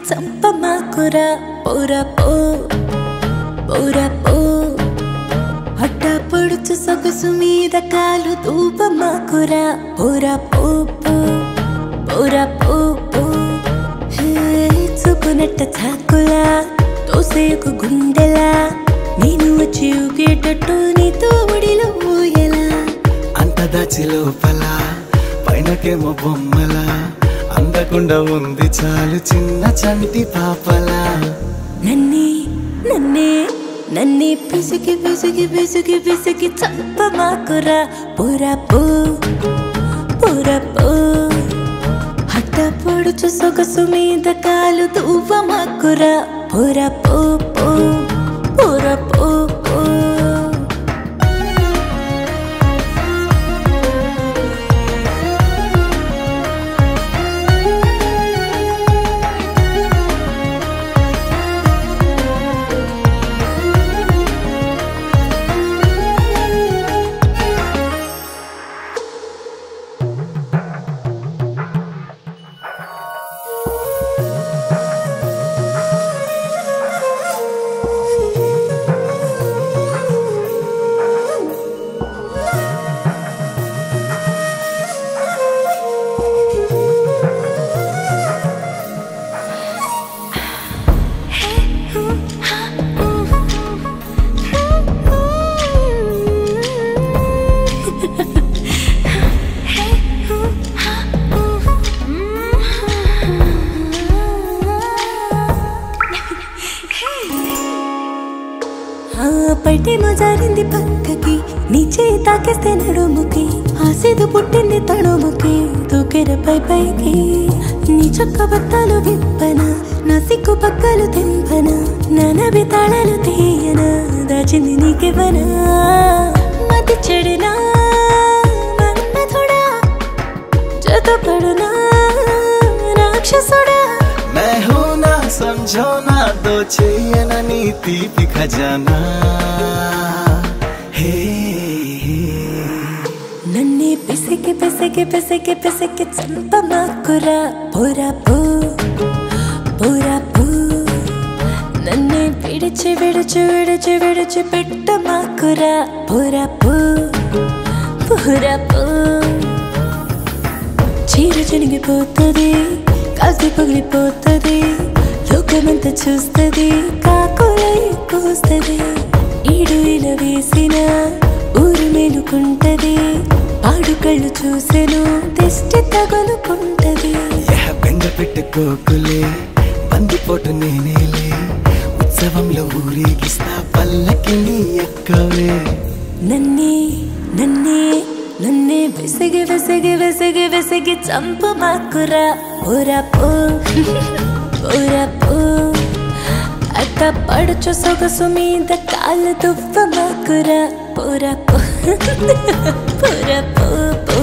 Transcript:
చంపమాకురా పోరా పో పోరా పో అడ్డ పొడుచు సొగసు మీద కాలు దూపమాకురా పోరా పో పో పోరా పో పో చూపునట్ట చాకులా తోసేకు గుండెలా నేను వచ్చి ఊగేటట్టు నీతో ఒడిలో ఊయలా అంత దాచి లోపల పైనకేమో బొమ్మలా అందకుండా ఉంది చాలు చిన్న చంటి పాపలా నన్నే నన్నే నన్నే పిసికి పిసికి పిసికి పిసికి చంపమాకురా పోరా పో పోరా పో హట్ట పొడుచు సొగసు మీద కాలు దూవమాకురా పోరా పో పో పోరా పో పో పైటేమో జారింది పక్కకి నీ చేయి తాకేస్తే నడుముకి ఆసేదు పుట్టింది తడుముకి దూకెర పై పైకి నీ చొక్క బత్తాలు విప్పన నా సిగ్గు పక్కలు తెంపన నా నవి తాళాలు తీయన దాచింది నీకెవనా మతి చెడినా మన్మథుడా జతపడునా రాక్షసుడా मैं हूँ ना समझो ना दो चाहिए ना नीति भी खजाना हे నన్నే పిసికి పిసికి పిసికి పిసికి చంపమాకురా పోరా పో పోరా పో నన్నే విడిచి విడిచి విడిచి విడిచి పెట్టమాకురా పోరా పో పోరా పో చీర చినిగిపోతుంది కాసి పగిలిపోతుంది లోకమంతా చూస్తుంది కాకులై కూస్తుంది ఈడు ఇలా వేసిన ఊరు మేలుకుంటది ఆడు కళ్ళు చూసెను దిష్టి తగులుకుంటది బెంగ పెట్టుకోకులే బందిపోటు నేనేలే ఉత్సవంలో ఊరేగిస్తా పల్లకి నీ ఎక్కవే నన్నే నన్నే నన్నే విసిగి విసిగి విసిగి విసిగి చంపమాకురా పోరా పో పోరా పో అట్ట పడుచు సొగసు మీద కాలు దువ్వమాకురా పోరా పో పోరా పో పో